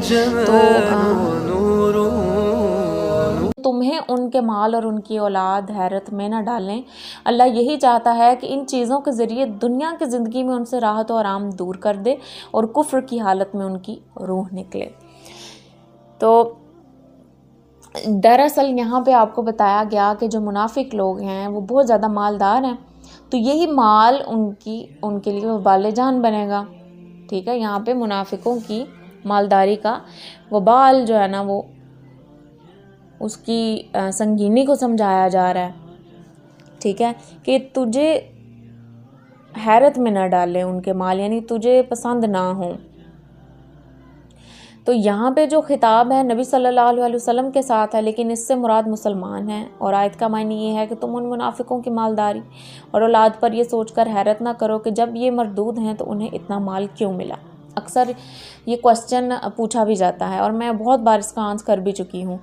تو تمہیں ان کے مال اور ان کی اولاد حیرت میں نہ ڈالیں۔ اللہ یہی چاہتا ہے کہ ان چیزوں کے ذریعے دنیا کی زندگی میں ان سے راحت و آرام دور کر دے اور کفر کی حالت میں ان کی روح نکلے۔ تو دراصل یہاں پہ آپ کو بتایا گیا کہ جو منافق لوگ ہیں وہ بہت زیادہ مالدار ہیں، تو یہی مال ان کے لیے وبال جان بنے گا۔ ٹھیک ہے، یہاں پہ منافقوں کی مالداری کا وبال جو ہے نا وہ اس کی سنگینی کو سمجھایا جا رہا ہے۔ ٹھیک ہے، کہ تجھے حیرت میں نہ ڈالے ان کے مال، یعنی تجھے پسند نہ ہوں۔ تو یہاں پہ جو خطاب ہے نبی صلی اللہ علیہ وسلم کے ساتھ ہے، لیکن اس سے مراد مسلمان ہیں، اور آیت کا معنی یہ ہے کہ تم ان منافقوں کی مالداری اور اولاد پر یہ سوچ کر حیرت نہ کرو کہ جب یہ مردود ہیں تو انہیں اتنا مال کیوں ملا۔ اکثر یہ کوسچن پوچھا بھی جاتا ہے اور میں بہت بار اس کا آنسر کر بھی چکی ہوں۔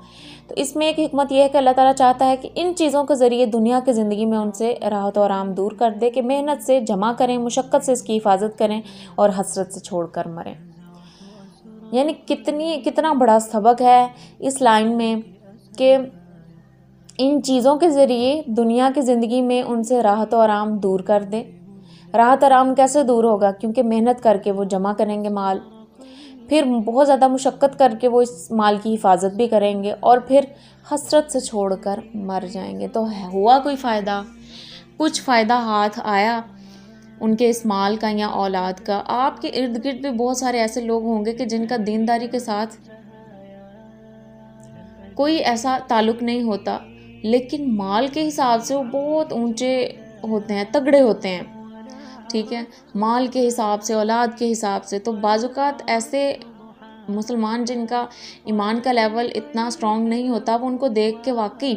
تو اس میں ایک حکمت یہ ہے کہ اللہ تعالیٰ چاہتا ہے کہ ان چیزوں کے ذریعے دنیا کی زندگی میں ان سے راحت و آرام دور کر دے، کہ محنت سے جمع کریں، مشقت سے اس کی حفاظت کریں اور حسرت سے چھوڑ کر مریں۔ یعنی کتنا بڑا سبق ہے اس لائن میں کہ ان چیزوں کے ذریعے دنیا کی زندگی میں ان سے راحت و آرام دور کر دے۔ راحت آرام کیسے دور ہوگا؟ کیونکہ محنت کر کے وہ جمع کریں گے مال، پھر بہت زیادہ مشقت کر کے وہ اس مال کی حفاظت بھی کریں گے، اور پھر حسرت سے چھوڑ کر مر جائیں گے۔ تو ہوا کوئی فائدہ؟ کچھ فائدہ ہاتھ آیا ان کے اس مال کا یا اولاد کا؟ آپ کے ارد گرد بھی بہت سارے ایسے لوگ ہوں گے کہ جن کا دینداری کے ساتھ کوئی ایسا تعلق نہیں ہوتا، لیکن مال کے حساب سے وہ بہت اونچے ہوتے ہیں، تگڑے ہوتے ہیں۔ ٹھیک ہے، مال کے حساب سے، اولاد کے حساب سے۔ تو بعض اوقات ایسے مسلمان جن کا ایمان کا لیول اتنا سٹرونگ نہیں ہوتا، وہ ان کو دیکھ کے واقعی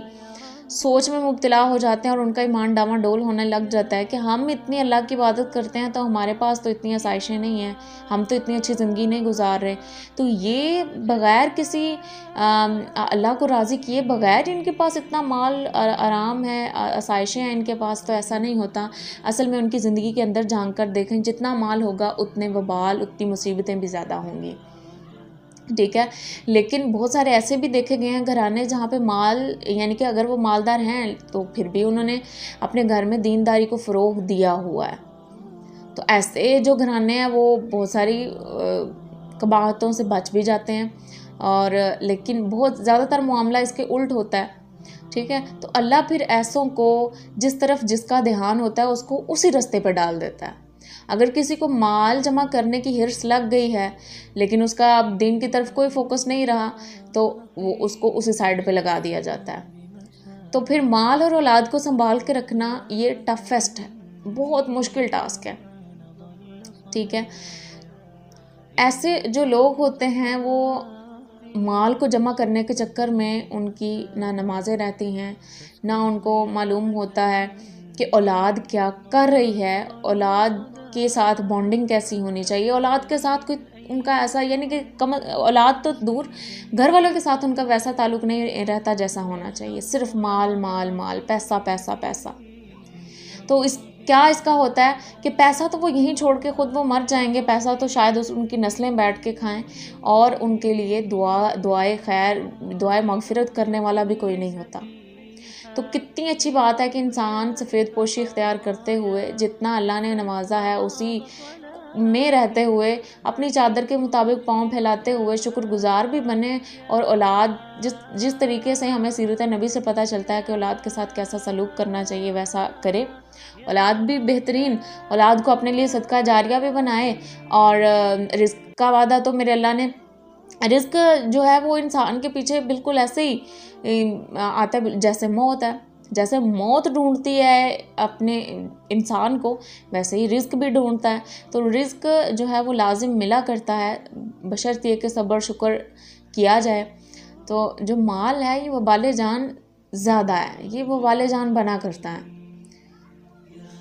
سوچ میں مبتلا ہو جاتے ہیں اور ان کا ایمان ڈاواں ڈول ہونے لگ جاتا ہے کہ ہم اتنی اللہ کی عبادت کرتے ہیں تو ہمارے پاس تو اتنی آسائشیں نہیں ہیں، ہم تو اتنی اچھی زندگی نہیں گزار رہے۔ تو یہ بغیر کسی اللہ کو راضی کیے بغیر ان کے پاس اتنا مال آرام ہے، آسائشیں ہیں ان کے پاس، تو ایسا نہیں ہوتا۔ اصل میں ان کی زندگی کے اندر جھانک کر دیکھیں، جتنا مال ہوگا اتنے وبال، اتنی مصیبتیں بھی زیادہ ہوں گی۔ ٹھیک ہے، لیکن بہت سارے ایسے بھی دیکھے گئے ہیں گھرانے جہاں پہ مال، یعنی کہ اگر وہ مالدار ہیں تو پھر بھی انہوں نے اپنے گھر میں دینداری کو فروغ دیا ہوا ہے۔ تو ایسے جو گھرانے ہیں وہ بہت ساری قباحتوں سے بچ بھی جاتے ہیں، اور لیکن بہت زیادہ تر معاملہ اس کے الٹ ہوتا ہے۔ ٹھیک ہے، تو اللہ پھر ایسوں کو جس طرف جس کا دھیان ہوتا ہے اس کو اسی رستے پہ ڈال دیتا ہے۔ اگر کسی کو مال جمع کرنے کی ہرس لگ گئی ہے لیکن اس کا اب دین کی طرف کوئی فوکس نہیں رہا، تو وہ اس کو اسی سائڈ پہ لگا دیا جاتا ہے۔ تو پھر مال اور اولاد کو سنبھال کے رکھنا یہ ٹفیسٹ ہے، بہت مشکل ٹاسک ہے۔ ٹھیک ہے، ایسے جو لوگ ہوتے ہیں وہ مال کو جمع کرنے کے چکر میں ان کی نہ نمازیں رہتی ہیں، نہ ان کو معلوم ہوتا ہے کہ اولاد کیا کر رہی ہے، اولاد کے ساتھ بانڈنگ کیسی ہونی چاہیے، اولاد کے ساتھ کوئی ان کا ایسا، یعنی کہ اولاد تو دور، گھر والوں کے ساتھ ان کا ویسا تعلق نہیں رہتا جیسا ہونا چاہیے، صرف مال مال مال، پیسہ پیسہ پیسہ۔ تو اس کا ہوتا ہے کہ پیسہ تو وہ یہیں چھوڑ کے خود وہ مر جائیں گے، پیسہ تو شاید ان کی نسلیں بیٹھ کے کھائیں، اور ان کے لیے دعائے خیر، دعائے مغفرت کرنے والا بھی کوئی نہیں ہوتا۔ تو کتنی اچھی بات ہے کہ انسان سفید پوشی اختیار کرتے ہوئے جتنا اللہ نے نوازا ہے اسی میں رہتے ہوئے اپنی چادر کے مطابق پاؤں پھیلاتے ہوئے شکر گزار بھی بنے، اور اولاد جس طریقے سے ہمیں سیرت نبی سے پتہ چلتا ہے کہ اولاد کے ساتھ کیسا سلوک کرنا چاہیے ویسا کرے، اولاد بھی بہترین، اولاد کو اپنے لیے صدقہ جاریہ بھی بنائے۔ اور رزق کا وعدہ تو میرے اللہ نے، رزق جو ہے وہ انسان کے پیچھے بالکل ایسے ہی آتا ہے جیسے موت ہے، جیسے موت ڈھونڈتی ہے اپنے انسان کو، ویسے ہی رزق بھی ڈھونڈتا ہے۔ تو رزق جو ہے وہ لازم ملا کرتا ہے، بشرط یہ کہ صبر شکر کیا جائے۔ تو جو مال ہے یہ وبال جان زیادہ ہے، یہ وبال جان بنا کرتا ہے۔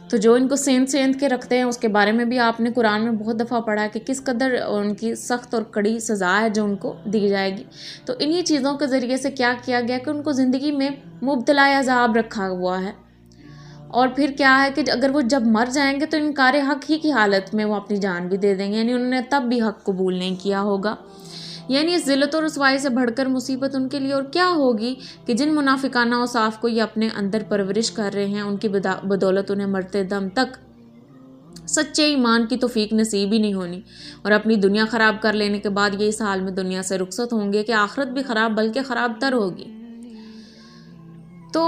تو جو ان کو سیند کے رکھتے ہیں اس کے بارے میں بھی آپ نے قرآن میں بہت دفعہ پڑھا ہے کہ کس قدر ان کی سخت اور کڑی سزا ہے جو ان کو دی جائے گی۔ تو انہی چیزوں کے ذریعے سے کیا کیا گیا کہ ان کو زندگی میں مبتلا عذاب رکھا ہوا ہے، اور پھر کیا ہے کہ اگر وہ جب مر جائیں گے تو انکار حق ہی کی حالت میں وہ اپنی جان بھی دے دیں گے، یعنی انہوں نے تب بھی حق قبول نہیں کیا ہوگا۔ یعنی اس ذلت و رسوائی سے بڑھ کر مصیبت ان کے لیے اور کیا ہوگی کہ جن منافقانہ اوصاف کو یہ اپنے اندر پرورش کر رہے ہیں، ان کی بدولت انہیں مرتے دم تک سچے ایمان کی توفیق نصیب ہی نہیں ہونی، اور اپنی دنیا خراب کر لینے کے بعد یہ اس حال میں دنیا سے رخصت ہوں گے کہ آخرت بھی خراب بلکہ خراب تر ہوگی۔ تو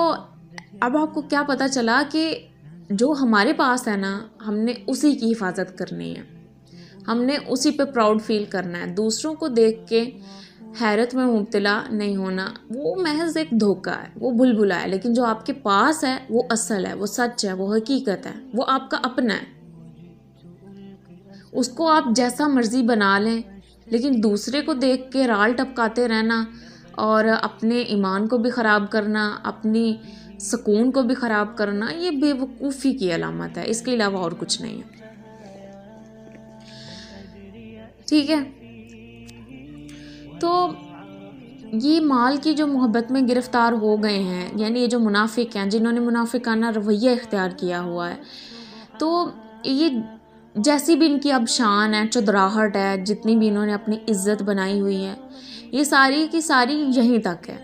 اب آپ کو کیا پتہ چلا کہ جو ہمارے پاس ہے نا، ہم نے اسی کی حفاظت کرنی ہے، ہم نے اسی پہ پراؤڈ فیل کرنا ہے، دوسروں کو دیکھ کے حیرت میں مبتلا نہیں ہونا، وہ محض ایک دھوکہ ہے، وہ بھلا ہے، لیکن جو آپ کے پاس ہے وہ اصل ہے، وہ سچ ہے، وہ حقیقت ہے، وہ آپ کا اپنا ہے۔ اس کو آپ جیسا مرضی بنا لیں، لیکن دوسرے کو دیکھ کے رال ٹپکاتے رہنا اور اپنے ایمان کو بھی خراب کرنا، اپنی سکون کو بھی خراب کرنا، یہ بے وقوفی کی علامت ہے، اس کے علاوہ اور کچھ نہیں ہے۔ ٹھیک ہے، تو یہ مال کی جو محبت میں گرفتار ہو گئے ہیں، یعنی یہ جو منافق ہیں، جنہوں نے منافقانہ رویہ اختیار کیا ہوا ہے، تو یہ جیسی بھی ان کی اب شان ہے، چودراہٹ ہے، جتنی بھی انہوں نے اپنی عزت بنائی ہوئی ہے، یہ ساری کی ساری یہیں تک ہے۔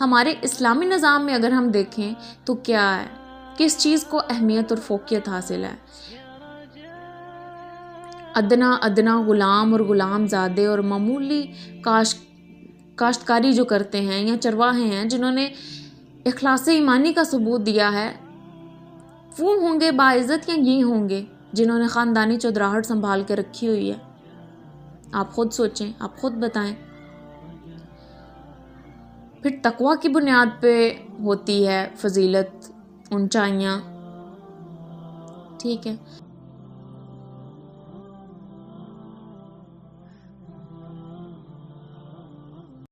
ہمارے اسلامی نظام میں اگر ہم دیکھیں تو کیا ہے، کس چیز کو اہمیت اور فوقیت حاصل ہے؟ ادنا غلام اور غلام زادے اور معمولی کاشتکاری جو کرتے ہیں یا چرواہے ہیں، جنہوں نے اخلاص ایمانی کا ثبوت دیا ہے، وہ ہوں گے باعزت یا یہ ہوں گے جنہوں نے خاندانی چودراہٹ سنبھال کے رکھی ہوئی ہے؟ آپ خود سوچیں، آپ خود بتائیں۔ پھر تقویٰ کی بنیاد پہ ہوتی ہے فضیلت، اونچائیاں، ٹھیک ہے۔